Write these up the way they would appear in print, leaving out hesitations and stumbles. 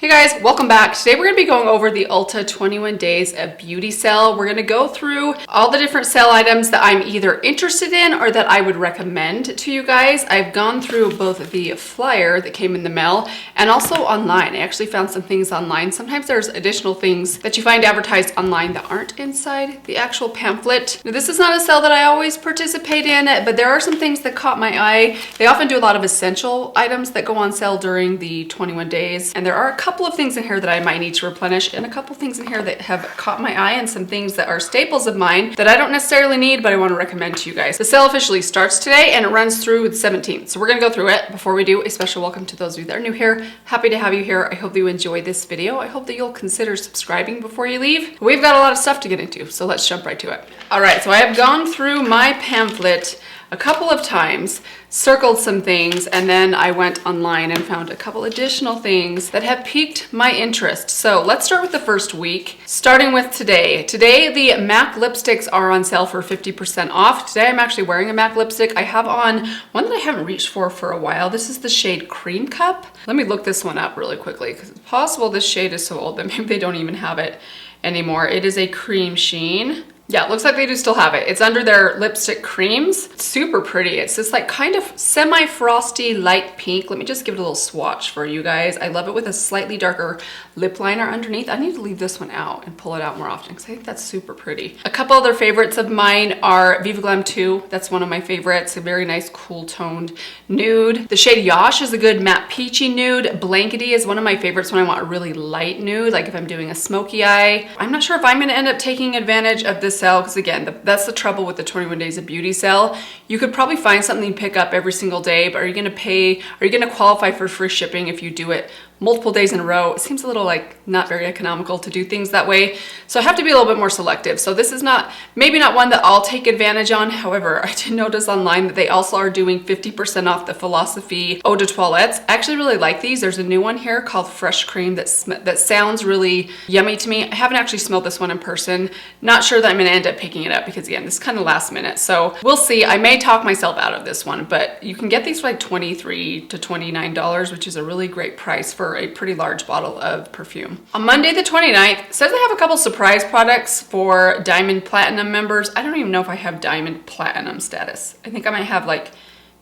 Hey guys, welcome back. Today we're going to be going over the Ulta 21 Days of Beauty Sale. We're going to go through all the different sale items that I'm either interested in or that I would recommend to you guys. I've gone through both the flyer that came in the mail and also online. I actually found some things online. Sometimes there's additional things that you find advertised online that aren't inside the actual pamphlet. Now, this is not a sale that I always participate in, but there are some things that caught my eye. They often do a lot of essential items that go on sale during the 21 days, and there are a couple of things in here that I might need to replenish and a couple things in here that have caught my eye and some things that are staples of mine that I don't necessarily need but I want to recommend to you guys. The sale officially starts today and it runs through the 17th. So we're gonna go through it. Before we do, a special welcome to those of you that are new here. Happy to have you here. I hope that you enjoy this video. I hope that you'll consider subscribing before you leave. We've got a lot of stuff to get into, so let's jump right to it. All right, so I have gone through my pamphlet a couple of times, circled some things, and then I went online and found a couple additional things that have piqued my interest. So let's start with the first week, starting with today. Today, the MAC lipsticks are on sale for 50% off. Today, I'm actually wearing a MAC lipstick. I have on one that I haven't reached for a while. This is the shade Cream Cup. Let me look this one up really quickly because it's possible this shade is so old that maybe they don't even have it anymore. It is a cream sheen. Yeah, it looks like they do still have it. It's under their lipstick creams. It's super pretty. It's this like kind of semi-frosty light pink. Let me just give it a little swatch for you guys. I love it with a slightly darker lip liner underneath. I need to leave this one out and pull it out more often because I think that's super pretty. A couple other favorites of mine are Viva Glam 2. That's one of my favorites. A very nice cool toned nude. The shade Yash is a good matte peachy nude. Blankety is one of my favorites when I want a really light nude, like if I'm doing a smoky eye. I'm not sure if I'm gonna end up taking advantage of this sale because again, that's the trouble with the 21 Days of Beauty sale. You could probably find something to pick up every single day, but are you gonna qualify for free shipping if you do it multiple days in a row? It seems a little like not very economical to do things that way. So I have to be a little bit more selective. So this is maybe not one that I'll take advantage on. However, I did notice online that they also are doing 50% off the Philosophy Eau de Toilettes. I actually really like these. There's a new one here called Fresh Cream that sounds really yummy to me. I haven't actually smelled this one in person. Not sure that I'm gonna end up picking it up because again, this is kind of last minute. So we'll see. I may talk myself out of this one, but you can get these for like $23 to $29, which is a really great price for a pretty large bottle of perfume. On Monday the 29th, it says they have a couple surprise products for Diamond Platinum members. I don't even know if I have Diamond Platinum status. I think I might have like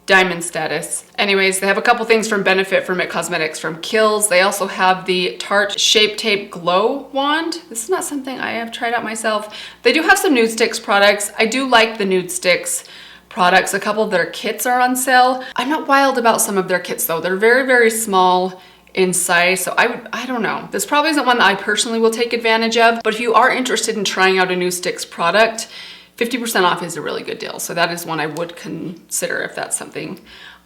Diamond status. Anyways, they have a couple things from Benefit from It Cosmetics from Kiehl's. They also have the Tarte Shape Tape Glow Wand. This is not something I have tried out myself. They do have some nude sticks products. I do like the nude sticks products. A couple of their kits are on sale. I'm not wild about some of their kits though. They're very, very small in size, so I don't know. This probably isn't one that I personally will take advantage of, but if you are interested in trying out a nude sticks product, 50% off is a really good deal. So that is one I would consider if that's something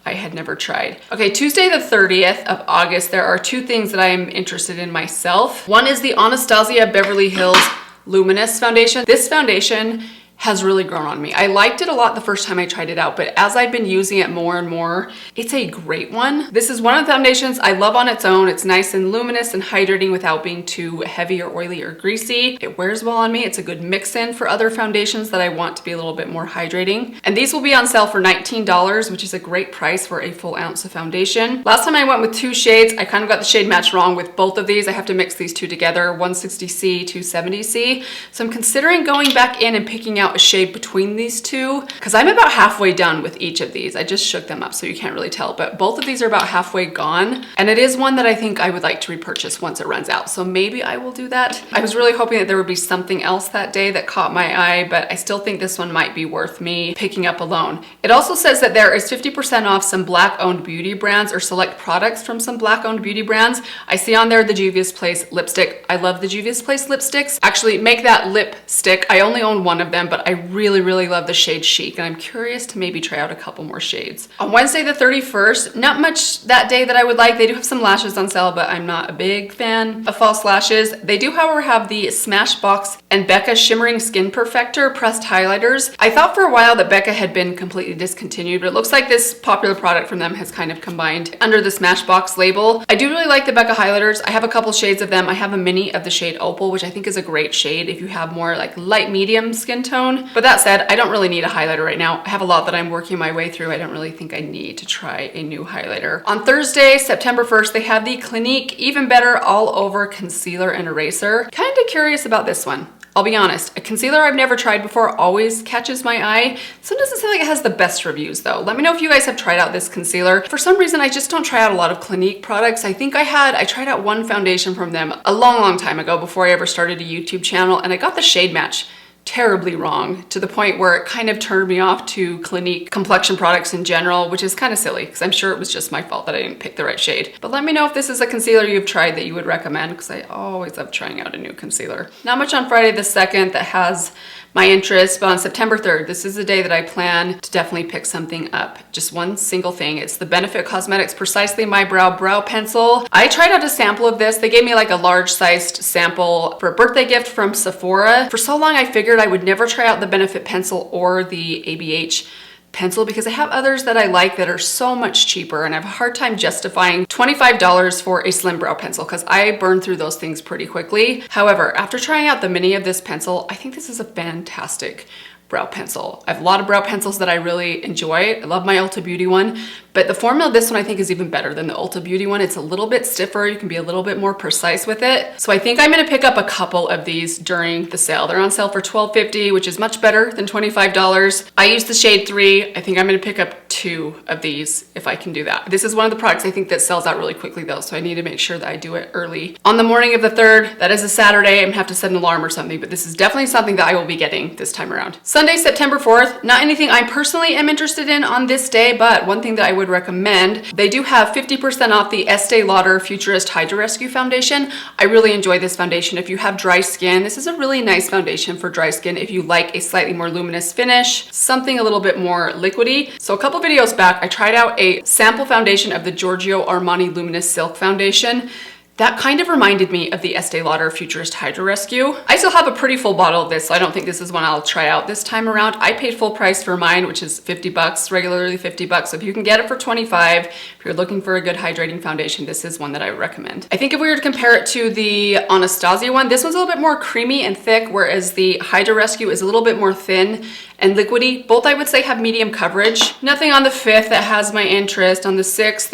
I had never tried. Okay, Tuesday the 30th of August, there are two things that I am interested in myself. One is the Anastasia Beverly Hills Luminous foundation. This foundation has really grown on me. I liked it a lot the first time I tried it out, but as I've been using it more and more, it's a great one. This is one of the foundations I love on its own. It's nice and luminous and hydrating without being too heavy or oily or greasy. It wears well on me. It's a good mix-in for other foundations that I want to be a little bit more hydrating. And these will be on sale for $19, which is a great price for a full ounce of foundation. Last time I went with two shades. I kind of got the shade match wrong with both of these. I have to mix these two together, 160C, 270C. So I'm considering going back in and picking out a shade between these two because I'm about halfway done with each of these. I just shook them up so you can't really tell, but both of these are about halfway gone, and it is one that I think I would like to repurchase once it runs out. So maybe I will do that. I was really hoping that there would be something else that day that caught my eye, but I still think this one might be worth me picking up alone. It also says that there is 50% off some Black-owned beauty brands or select products from some Black-owned beauty brands. I see on there the Juvia's Place lipstick. I love the Juvia's Place lipsticks. Actually, make that lipstick. I only own one of them, but I really love the shade Chic, and I'm curious to maybe try out a couple more shades. On Wednesday the 31st, not much that day that I would like. They do have some lashes on sale, but I'm not a big fan of false lashes. They do, however, have the Smashbox and Becca Shimmering Skin Perfector pressed highlighters. I thought for a while that Becca had been completely discontinued, but it looks like this popular product from them has kind of combined under the Smashbox label. I do really like the Becca highlighters. I have a couple shades of them. I have a mini of the shade Opal, which I think is a great shade if you have more like light medium skin tone. tone. But that said, I don't really need a highlighter right now. I have a lot that I'm working my way through. I don't really think I need to try a new highlighter. On Thursday, September 1st, they have the Clinique Even Better All Over Concealer and Eraser. Kind of curious about this one. I'll be honest, a concealer I've never tried before always catches my eye. This one doesn't seem like it has the best reviews though. Let me know if you guys have tried out this concealer. For some reason, I just don't try out a lot of Clinique products. I think I tried out one foundation from them a long time ago before I ever started a YouTube channel, and I got the shade match terribly wrong to the point where it kind of turned me off to Clinique complexion products in general, which is kind of silly because I'm sure it was just my fault that I didn't pick the right shade. But let me know if this is a concealer you've tried that you would recommend, because I always love trying out a new concealer. Not much on Friday the 2nd that has my interest, but on September 3rd, this is the day that I plan to definitely pick something up. Just one single thing. It's the Benefit Cosmetics Precisely My Brow Pencil. I tried out a sample of this. They gave me like a large sized sample for a birthday gift from Sephora. For so long, I figured I would never try out the Benefit pencil or the ABH pencil because I have others that I like that are so much cheaper, and I have a hard time justifying $25 for a slim brow pencil because I burn through those things pretty quickly. However, after trying out the mini of this pencil, I think this is a fantastic brow pencil. I have a lot of brow pencils that I really enjoy. I love my Ulta Beauty one, but the formula of this one I think is even better than the Ulta Beauty one. It's a little bit stiffer. You can be a little bit more precise with it. So I think I'm gonna pick up a couple of these during the sale. They're on sale for $12.50, which is much better than $25. I use the shade 3. I think I'm gonna pick up 2 of these if I can do that. This is one of the products I think that sells out really quickly though, so I need to make sure that I do it early. On the morning of the 3rd, that is a Saturday, I'm gonna have to set an alarm or something, but this is definitely something that I will be getting this time around. Sunday, September 4th, not anything I personally am interested in on this day, but one thing that I would recommend, they do have 50% off the Estee Lauder Futurist Hydra Rescue Foundation. I really enjoy this foundation. If you have dry skin, this is a really nice foundation for dry skin if you like a slightly more luminous finish, something a little bit more liquidy. So a couple videos back, I tried out a sample foundation of the Giorgio Armani Luminous Silk Foundation. That kind of reminded me of the Estee Lauder Futurist Hydra Rescue. I still have a pretty full bottle of this, so I don't think this is one I'll try out this time around. I paid full price for mine, which is $50, regularly $50. So if you can get it for $25, if you're looking for a good hydrating foundation, this is one that I would recommend. I think if we were to compare it to the Anastasia one, this one's a little bit more creamy and thick, whereas the Hydra Rescue is a little bit more thin and liquidy. Both I would say have medium coverage. Nothing on the 5th that has my interest. On the 6th,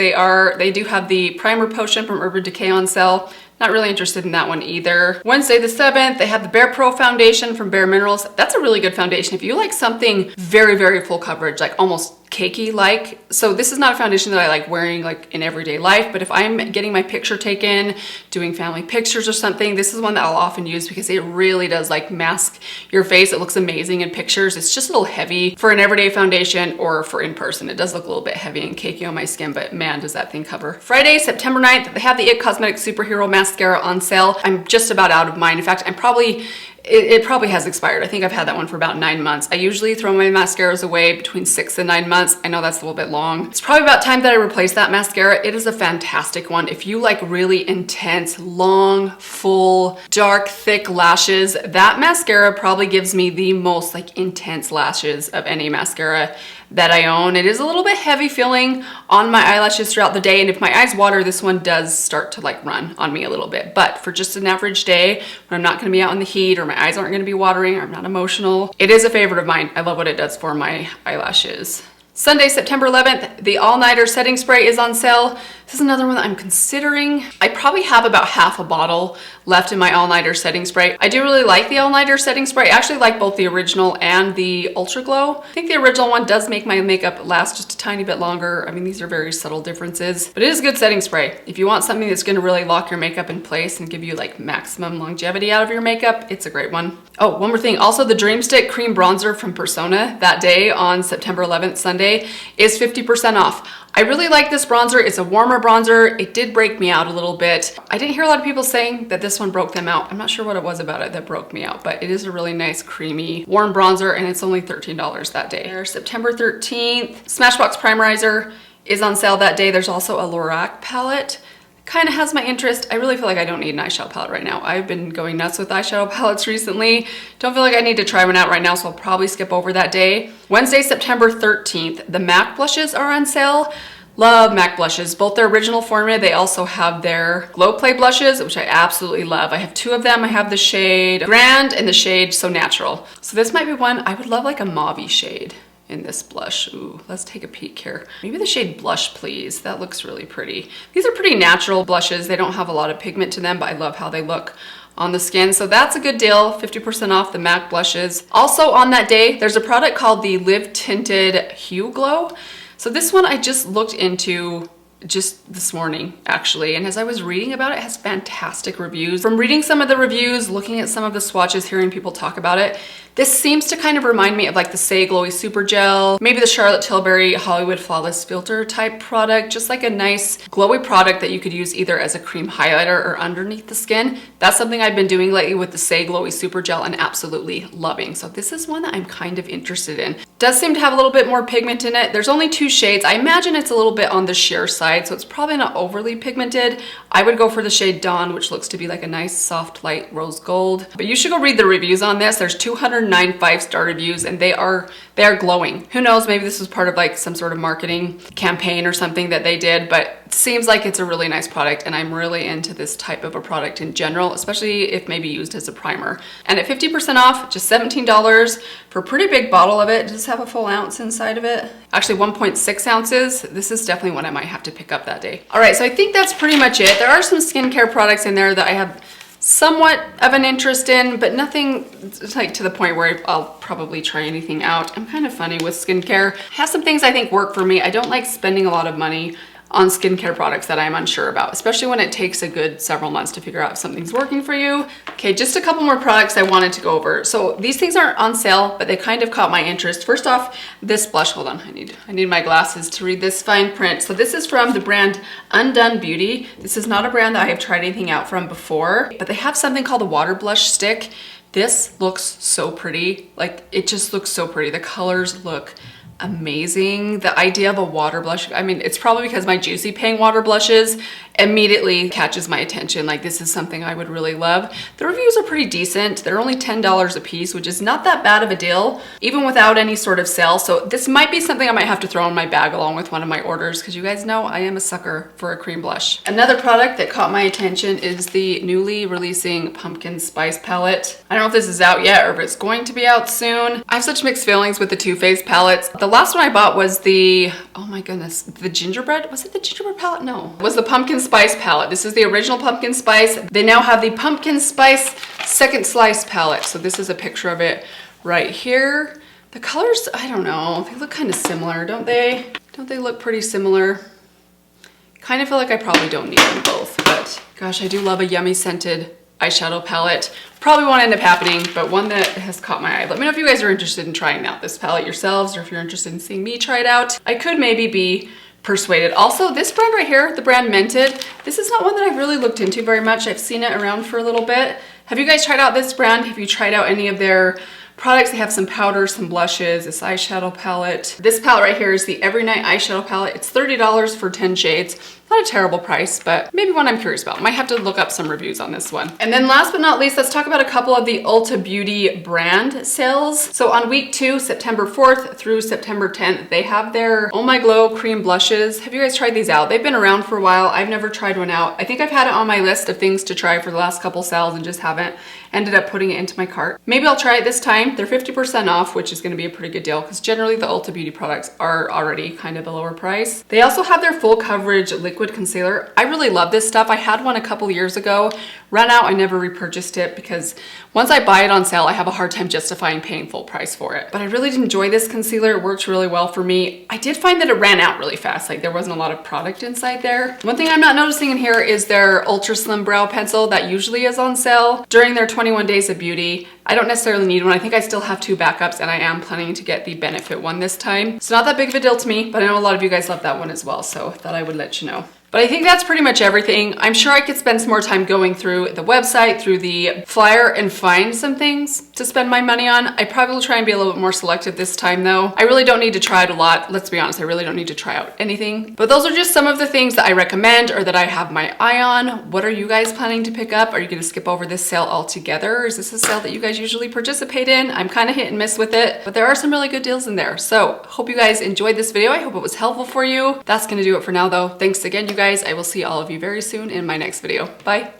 they do have the Primer Potion from Urban Decay on sale. Not really interested in that one either. Wednesday the 7th, they have the Bare Pro foundation from Bareminerals. That's a really good foundation. If you like something very full coverage, like almost cakey like. So this is not a foundation that I like wearing like in everyday life, but if I'm getting my picture taken, doing family pictures or something, this is one that I'll often use because it really does like mask your face. It looks amazing in pictures. It's just a little heavy for an everyday foundation or for in person. It does look a little bit heavy and cakey on my skin, but man, does that thing cover. Friday, September 9th, they have the It Cosmetics Superhero Mascara on sale. I'm just about out of mine. In fact, it probably has expired. I think I've had that one for about 9 months. I usually throw my mascaras away between 6 and 9 months. I know that's a little bit long. It's probably about time that I replace that mascara. It is a fantastic one. If you like really intense, long, full, dark, thick lashes, that mascara probably gives me the most like intense lashes of any mascara that I own. It is a little bit heavy feeling on my eyelashes throughout the day, and if my eyes water, this one does start to like run on me a little bit. But for just an average day when I'm not gonna be out in the heat or my eyes aren't gonna be watering or I'm not emotional, it is a favorite of mine. I love what it does for my eyelashes. Sunday, September 11th, the All-Nighter Setting Spray is on sale. This is another one that I'm considering. I probably have about half a bottle left in my All-Nighter Setting Spray. I do really like the All-Nighter Setting Spray. I actually like both the original and the Ultra Glow. I think the original one does make my makeup last just a tiny bit longer. I mean, these are very subtle differences, but it is a good setting spray. If you want something that's gonna really lock your makeup in place and give you like maximum longevity out of your makeup, it's a great one. Oh, one more thing. Also, the Dream Stick Cream Bronzer from Persona that day on September 11th, Sunday, is 50% off. I really like this bronzer. It's a warmer bronzer. It did break me out a little bit. I didn't hear a lot of people saying that this one broke them out. I'm not sure what it was about it that broke me out, but it is a really nice, creamy, warm bronzer, and it's only $13 that day. There's September 13th. Smashbox Primerizer is on sale that day. There's also a Lorac palette. Kind of has my interest. I really feel like I don't need an eyeshadow palette right now. I've been going nuts with eyeshadow palettes recently. Don't feel like I need to try one out right now, so I'll probably skip over that day. Wednesday, September 13th, the MAC blushes are on sale. Love MAC blushes, both their original formula. They also have their Glow Play blushes, which I absolutely love. I have two of them. I have the shade Grand and the shade So Natural. So this might be one, I would love like a mauve shade in this blush. Ooh, let's take a peek here. Maybe the shade Blush Please. That looks really pretty. These are pretty natural blushes. They don't have a lot of pigment to them, but I love how they look on the skin. So that's a good deal, 50% off the MAC blushes. Also on that day, there's a product called the Live Tinted Hue Glow. So this one I just looked into just this morning actually, and as I was reading about it, it has fantastic reviews. From reading some of the reviews, looking at some of the swatches, hearing people talk about it, this seems to kind of remind me of like the Say Glowy Super Gel, maybe the Charlotte Tilbury Hollywood Flawless Filter type product, just like a nice glowy product that you could use either as a cream highlighter or underneath the skin. That's something I've been doing lately with the Say Glowy Super Gel and absolutely loving. So this is one that I'm kind of interested in. Does seem to have a little bit more pigment in it. There's only 2 shades. I imagine it's a little bit on the sheer side, so it's probably not overly pigmented. I would go for the shade Dawn, which looks to be like a nice soft light rose gold. But you should go read the reviews on this. There's 209 5-star reviews and they are glowing. Who knows, maybe this was part of like some sort of marketing campaign or something that they did, but it seems like it's a really nice product and I'm really into this type of a product in general, especially if maybe used as a primer. And at 50% off, just $17 for a pretty big bottle of it. Does this have a full ounce inside of it? Actually 1.6 ounces. This is definitely one I might have to pick up that day. All right, so I think that's pretty much it. There are some skincare products in there that I have somewhat of an interest in, but nothing like to the point where I'll probably try anything out. I'm kind of funny with skincare. It has some things I think work for me. I don't like spending a lot of money on skincare products that I'm unsure about, especially when it takes a good several months to figure out if something's working for you. Okay, just a couple more products I wanted to go over. So these things aren't on sale, but they kind of caught my interest. First off, this blush, hold on, I need my glasses to read this fine print. So this is from the brand Undone Beauty. This is not a brand that I have tried anything out from before, but they have something called a water blush stick. This looks so pretty. Like, it just looks so pretty. The colors look amazing. The idea of a water blush, I mean, it's probably because my Juicy Paying water blushes immediately catches my attention. Like, this is something I would really love. The reviews are pretty decent. They're only $10 a piece, which is not that bad of a deal, even without any sort of sale. So this might be something I might have to throw in my bag along with one of my orders, because you guys know I am a sucker for a cream blush. Another product that caught my attention is the newly releasing Pumpkin Spice palette. I don't know if this is out yet or if it's going to be out soon. I have such mixed feelings with the Too Faced palettes. The last one I bought was the, oh my goodness, the gingerbread? Was it the gingerbread palette? No. It was the Pumpkin Spice palette. This is the original Pumpkin Spice. They now have the Pumpkin Spice Second Slice palette. So this is a picture of it right here. The colors, I don't know, they look kind of similar, don't they? Don't they look pretty similar? Kind of feel like I probably don't need them both, but gosh, I do love a yummy scented eyeshadow palette. Probably won't end up happening, but one that has caught my eye. Let me know if you guys are interested in trying out this palette yourselves, or if you're interested in seeing me try it out. I could maybe be persuaded. Also, this brand right here, the brand Mented, this is not one that I've really looked into very much. I've seen it around for a little bit. Have you guys tried out this brand? Have you tried out any of their products? They have some powders, some blushes, this eyeshadow palette. This palette right here is the Everynight eyeshadow palette. It's $30 for 10 shades. Not a terrible price, but maybe one I'm curious about. Might have to look up some reviews on this one. And then last but not least, let's talk about a couple of the Ulta Beauty brand sales. So on week 2, September 4th through September 10th, they have their Oh My Glow cream blushes. Have you guys tried these out? They've been around for a while. I've never tried one out. I think I've had it on my list of things to try for the last couple sales and just haven't ended up putting it into my cart. Maybe I'll try it this time. They're 50% off, which is gonna be a pretty good deal because generally the Ulta Beauty products are already kind of a lower price. They also have their full coverage liquid concealer. I really love this stuff. I had one a couple years ago, ran out, I never repurchased it because once I buy it on sale, I have a hard time justifying paying full price for it. But I really did enjoy this concealer. It works really well for me. I did find that it ran out really fast. Like, there wasn't a lot of product inside there. One thing I'm not noticing in here is their Ultra Slim Brow Pencil that usually is on sale during their 21 Days of Beauty. I don't necessarily need one. I think I still have 2 backups and I am planning to get the Benefit one this time. It's not that big of a deal to me, but I know a lot of you guys love that one as well, so I thought I would let you know. But I think that's pretty much everything. I'm sure I could spend some more time going through the website, through the flyer, and find some things to spend my money on. I probably will try and be a little bit more selective this time though. I really don't need to try it a lot. Let's be honest, I really don't need to try out anything. But those are just some of the things that I recommend or that I have my eye on. What are you guys planning to pick up? Are you gonna skip over this sale altogether? Or is this a sale that you guys usually participate in? I'm kind of hit and miss with it, but there are some really good deals in there. So hope you guys enjoyed this video. I hope it was helpful for you. That's gonna do it for now though. Thanks again, you guys. I will see all of you very soon in my next video. Bye.